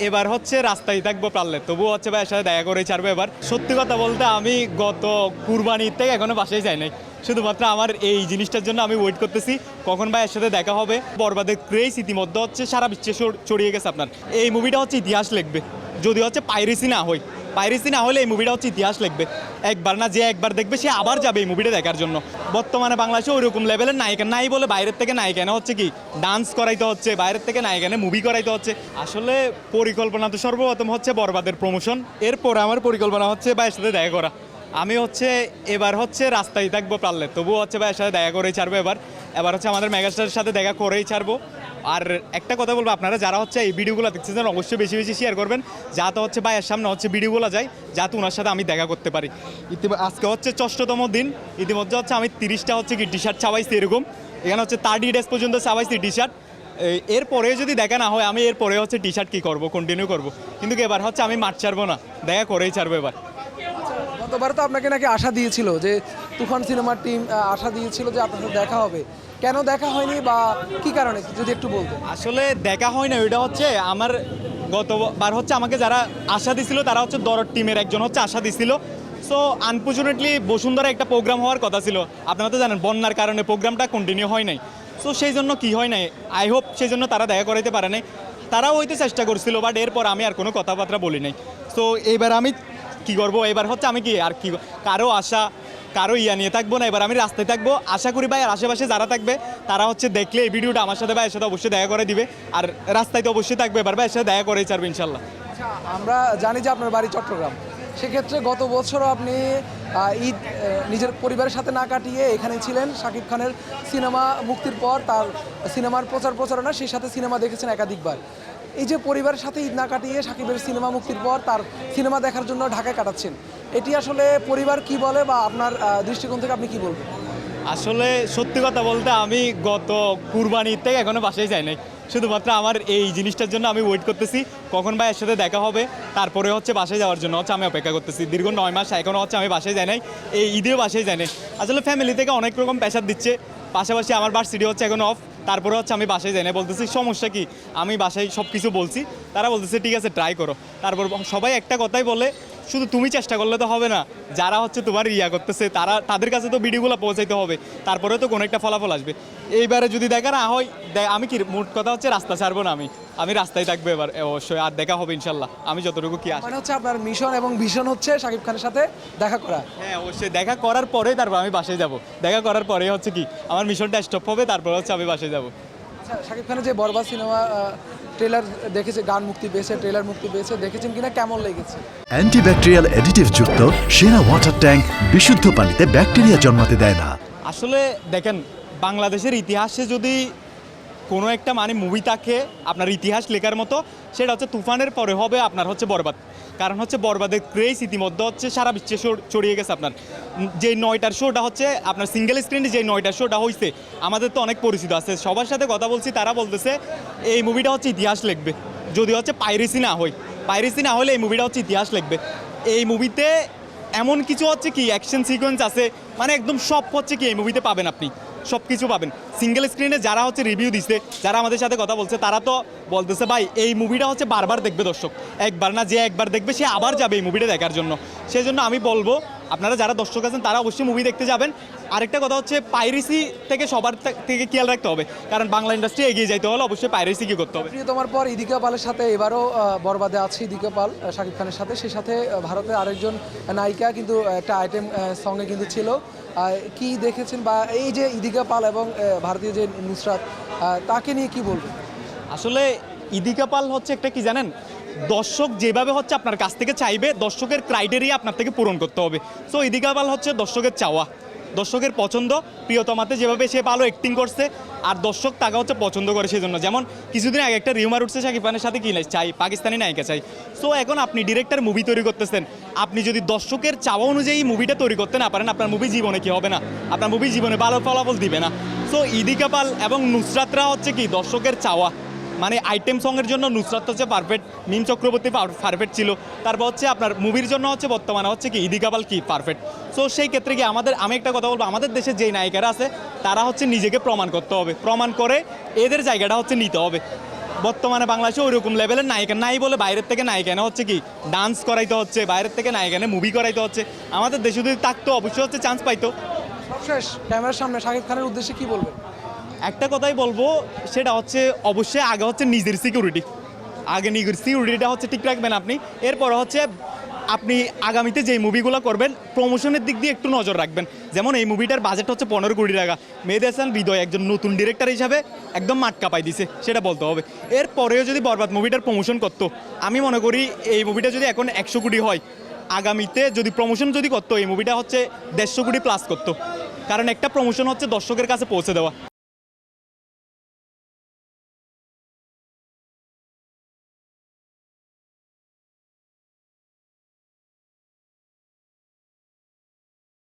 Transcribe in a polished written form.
এবার হচ্ছে রাস্তায় থাকবো পারলে, তবুও হচ্ছে ভাইয়ের সাথে দেখা করে ছাড়বো। এবার সত্যি কথা বলতে আমি গত কুরবানির থেকে এখনো বাসায় যাই নাই, শুধুমাত্র আমার এই জিনিসটার জন্য আমি ওয়েট করতেছি কখন ভাইয়ের সাথে দেখা হবে। বরবাদের ক্রেজ ইতিমধ্যে হচ্ছে সারা বিশ্বে ছড়িয়ে গেছে। আপনার এই মুভিটা হচ্ছে ইতিহাস লিখবে, যদি হচ্ছে পাইরেসি না হয়। পাইরেসি না হলে এই মুভিটা হচ্ছে ইতিহাস লিখবে। একবার না, যে একবার দেখবে সে আবার যাবে এই মুভিটা দেখার জন্য। বর্তমানে বাংলাদেশে ওই রকম লেভেলের নায়িকা নাই বলে বাইরের থেকে নায়িকা এনে হচ্ছে কি ডান্স করাইতে হচ্ছে, বাইরের থেকে নায়িকা এনে মুভি করাইতে হচ্ছে। আসলে পরিকল্পনা তো সর্বপ্রথম হচ্ছে বরবাদের প্রমোশন, এরপর আমার পরিকল্পনা হচ্ছে ভাইয়ের সাথে দেখা করা। আমি হচ্ছে এবার হচ্ছে রাস্তায় থাকবো পারলে, তবুও হচ্ছে ভাইয়ের সাথে দেখা করেই ছাড়বো। এবার হচ্ছে আমাদের মেগাস্টারের সাথে দেখা করেই ছাড়বো। আর একটা কথা বলবো, আপনারা যারা হচ্ছে এই ভিডিওগুলো দেখতেছেন অবশ্যই বেশি বেশি শেয়ার করবেন, যাতে হচ্ছে ভাইয়ের সামনে হচ্ছে ভিডিওগুলো যায়, যাতে ওনার সাথে আমি দেখা করতে পারি। আজকে হচ্ছে 6তম দিন, ইতিমধ্যে হচ্ছে আমি 30টা হচ্ছে কি টি শার্ট ছাপাইছি। এরকম এখানে হচ্ছে 30 ডেজ পর্যন্ত ছাপাইছি টি শার্ট। এরপরে যদি দেখা না হয়, আমি এরপরে হচ্ছে টি শার্ট কী করবো, কন্টিনিউ করবো। কিন্তু এবার হচ্ছে আমি মাঠ ছাড়বো না, দেখা করেই ছাড়বো এবার। গতবার তো আপনাকে নাকি আশা দিয়েছিল যে তুফান সিনেমার টিম আশা দিয়েছিল যে আপনার সাথে দেখা হবে, কেন দেখা হয়নি বা কি কারণে যদি একটু বলতেন? আসলে দেখা হয় না, ওইটা হচ্ছে আমার গতবার হচ্ছে আমাকে যারা আশা দিছিল তারা হচ্ছে দরদ টিমের একজন হচ্ছে আশা দিছিল। সো আনফর্চুনেটলি বসুন্ধরা একটা প্রোগ্রাম হওয়ার কথা ছিল, আপনারা তো জানেন বন্যার কারণে প্রোগ্রামটা কন্টিনিউ হয় নাই। সো সেই জন্য কী হয় নাই, আই হোপ সেই জন্য তারা দেখা করাইতে পারে নাই। তারাও হইতে চেষ্টা করছিল, বাট এরপর আমি আর কোনো কথাবার্তা বলি নাই। সো এইবার আমি কি করবো, এবার হচ্ছে আমি কি আর কি কারো আশা কারো নিয়ে থাকবো না। এবার আমি রাস্তায় থাকবো, আশা করি ভাই আর আশেপাশে যারা থাকবে তারা হচ্ছে দেখলে এই ভিডিওটা আমার সাথে ভাইয়ের সাথে অবশ্যই দেখা করে দিবে। আর রাস্তায় তো অবশ্যই থাকবে, এবার ভাইয়ের সাথে দেখা করেই ছাড়বে ইনশাল্লাহ। আচ্ছা, আমরা জানি যে আপনার বাড়ি চট্টগ্রাম, সেক্ষেত্রে গত বছরও আপনি ঈদ নিজের পরিবারের সাথে না কাটিয়ে এখানে ছিলেন। শাকিব খানের সিনেমা মুক্তির পর তার সিনেমার প্রচারণা, সেই সাথে সিনেমা দেখেছেন একাধিকবার। এই যে পরিবারের সাথে ঈদ না কাটিয়ে শাকিবের সিনেমা মুক্তির পর তার সিনেমা দেখার জন্য ঢাকায় কাটাচ্ছেন, এটি আসলে পরিবার কি বলে বা আপনার দৃষ্টিকোণ থেকে আপনি কি বলবেন? আসলে সত্যি কথা বলতে আমি গত কুরবানির থেকে এখনো বাসায় যাই নাই, শুধুমাত্র আমার এই জিনিসটার জন্য আমি ওয়েট করতেছি কখন ভাইয়ের সাথে দেখা হবে। তারপরে হচ্ছে বাসায় যাওয়ার জন্য হচ্ছে আমি অপেক্ষা করতেছি দীর্ঘ 9 মাস, এখনও হচ্ছে আমি বাসায় যাই নাই, এই ঈদেও বাসায় যাই নাই। আসলে ফ্যামিলি থেকে অনেক রকম প্রেশার দিচ্ছে, পাশাপাশি আমার ভার্সিটি হচ্ছে এখন অফ, তারপরে হচ্ছে আমি বাসায় যাই না। বলতেছি সমস্যা কি, আমি বাসায় সব কিছু বলছি, তারা বলতেছে ঠিক আছে ট্রাই করো। তারপর সবাই একটা কথাই বলে, শুধু তুমি চেষ্টা করলে তো হবে না, যারা হচ্ছে তোমার করতেছে তাদের কাছে তো ভিডিওগুলো পৌঁছাইতে হবে, তারপরে তো কোনো একটা ফলাফল আসবে। এইবারে যদি দেখা না হয়, আমি কি মোট কথা হচ্ছে রাস্তা ছাড়বো না, আমি রাস্তায় থাকবো এবার অবশ্যই, আর দেখা হবে ইনশাল্লাহ। আমি যতটুকু কি আসে মানে হচ্ছে আপনার মিশন এবং ভিশন হচ্ছে শাকিব খানের সাথে দেখা করা। হ্যাঁ অবশ্যই, দেখা করার পরে তারপর আমি বাসায় যাব। দেখা করার পরে হচ্ছে কি আমার মিশনটা স্টপ হবে, তারপর হচ্ছে আমি বাসায় যাব। আচ্ছা, শাকিব খানের যে বরবাদ সিনেমা ট্রেলার দেখেছে, গান মুক্তি পেয়েছে, ট্রেলার মুক্তি পেয়েছে, দেখেছেন কিনা, কেমন লেগেছে? অ্যান্টিব্যাকটেরিয়াল অ্যাডিটিভ যুক্ত সেরা ওয়াটার ট্যাঙ্ক বিশুদ্ধ পানিতে ব্যাকটেরিয়া জন্মাতে দেয় না। আসলে দেখেন, বাংলাদেশের ইতিহাসে যদি কোনো একটা মুভি থাকে আপনার ইতিহাস লেখার মতো, সেটা হচ্ছে তুফানের পরে হবে আপনার হচ্ছে বরবাদ। কারণ হচ্ছে বরবাদের ক্রেজ ইতিমধ্যে হচ্ছে সারা বিশ্বে ছড়িয়ে গেছে। আপনার যে 9টার শোটা হচ্ছে আপনার সিঙ্গেল স্ক্রিনে যে 9টার শোটা হয়েছে, আমাদের তো অনেক পরিচিত আছে, সবার সাথে কথা বলছি, তারা বলতেছে এই মুভিটা হচ্ছে ইতিহাস লিখবে, যদি হচ্ছে পাইরেসি না হয়। পাইরেসি না হলে এই মুভিটা হচ্ছে ইতিহাস লিখবে। এই মুভিতে এমন কিছু হচ্ছে কি অ্যাকশন সিকোয়েন্স আছে, একদম সব হচ্ছে কি এই মুভিতে পাবেন, আপনি সব কিছু পাবেন। সিঙ্গেল স্ক্রিনে যারা হচ্ছে রিভিউ দিচ্ছে, যারা আমাদের সাথে কথা বলছে, তারা তো বলতেছে ভাই এই মুভিটা হচ্ছে বারবার দেখবে দর্শক, একবার না, যে একবার দেখবে সে আবার যাবে এই মুভিটা দেখার জন্য। সেই জন্য আমি বলবো আপনারা যারা দর্শক আছেন তারা অবশ্যই মুভি দেখতে যাবেন। আরেকটা কথা হচ্ছে পাইরেসি থেকে সবার থেকে খেয়াল রাখতে হবে, কারণ বাংলা ইন্ডাস্ট্রি এগিয়ে যাইতে হলে অবশ্যই পাইরেসি কি করতে হবে। প্রিয়তমার পর ইদিকা পালের সাথে এবারও বরবাদে আছে ইদিকা পাল শাকিব খানের সাথে, সেই সাথে ভারতের আরেকজন নায়িকা কিন্তু একটা আইটেম সঙ্গে কিন্তু ছিল। কি দেখেছেন, বা এই যে ইদিকা পাল এবং ভারতীয় যে নুসরাত, তাকে নিয়ে কি বলবেন? আসলে ইদিকা পাল হচ্ছে একটা কি জানেন, দর্শক যেভাবে হচ্ছে আপনার কাছ থেকে চাইবে, দর্শকের ক্রাইটেরিয়া আপনার থেকে পূরণ করতে হবে। সো ইদিকা পাল হচ্ছে দর্শকের চাওয়া, দর্শকের পছন্দ। প্রিয়তমাতে যেভাবে সে ভালো অ্যাক্টিং করছে, আর দর্শক তাকে হচ্ছে পছন্দ করে, সেই জন্য। যেমন কিছুদিন আগে একটা রিউমার উঠছে শাকিব খানের সাথে কি চাই, পাকিস্তানি নায়িকা চাই। সো এখন আপনি ডিরেক্টর মুভি তৈরি করতেছেন, আপনি যদি দর্শকের চাওয়া অনুযায়ী মুভিটা তৈরি করতে না পারেন, আপনার মুভি জীবনে কি হবে না, আপনার মুভি জীবনে ভালো ফলাফল দিবে না। সো ইদিকা পাল এবং নুসরাতরা হচ্ছে কি দর্শকের চাওয়া, আইটেম সঙের জন্য নুসরাত হচ্ছে পারফেক্ট, মিম চক্রবর্তী পারফেক্ট ছিল, তারপর হচ্ছে আপনার মুভির জন্য হচ্ছে বর্তমানে হচ্ছে কি ইদিকা পাল কি পারফেক্ট। সো সেই ক্ষেত্রে কি আমি একটা কথা বলবো, আমাদের দেশে যেই নায়িকারা আছে তারা হচ্ছে নিজেকে প্রমাণ করতে হবে, প্রমাণ করে এদের জায়গাটা হচ্ছে নিতে হবে। বর্তমানে বাংলাদেশে ওই রকম লেভেলের নায়িকা নাই বলে বাইরের থেকে নায়িকা এনে হচ্ছে কি ডান্স করাইতে হচ্ছে, বাইরের থেকে নায়িকা এনে মুভি করাইতে হচ্ছে। আমাদের দেশে যদি থাকতো অবশ্যই হচ্ছে চান্স পাইতো। সবশেষ ক্যামেরার সামনে শাকিব খানের উদ্দেশ্যে কি বলবেন? একটা কথাই বলবো, সেটা হচ্ছে অবশ্যই আগে হচ্ছে নিজের সিকিউরিটি, আগে নিজের সিকিউরিটিটা হচ্ছে ঠিক রাখবেন আপনি। এরপর হচ্ছে আপনি আগামীতে যেই মুভিগুলো করবেন প্রমোশনের দিক দিয়ে একটু নজর রাখবেন। যেমন এই মুভিটার বাজেট হচ্ছে 15 কোটি টাকা, মেহেদী হাসান হৃদয় একজন নতুন ডিরেক্টর হিসাবে একদম মাঠ কাঁপাই দিছে, সেটা বলতে হবে। এরপরেও যদি বরবাদ মুভিটার প্রমোশন করতো, আমি মনে করি এই মুভিটা যদি এখন 100 কোটি হয়, আগামীতে যদি প্রমোশন যদি করতো এই মুভিটা হচ্ছে 150 কোটি প্লাস করতো। কারণ একটা প্রমোশন হচ্ছে দর্শকের কাছে পৌঁছে দেওয়া।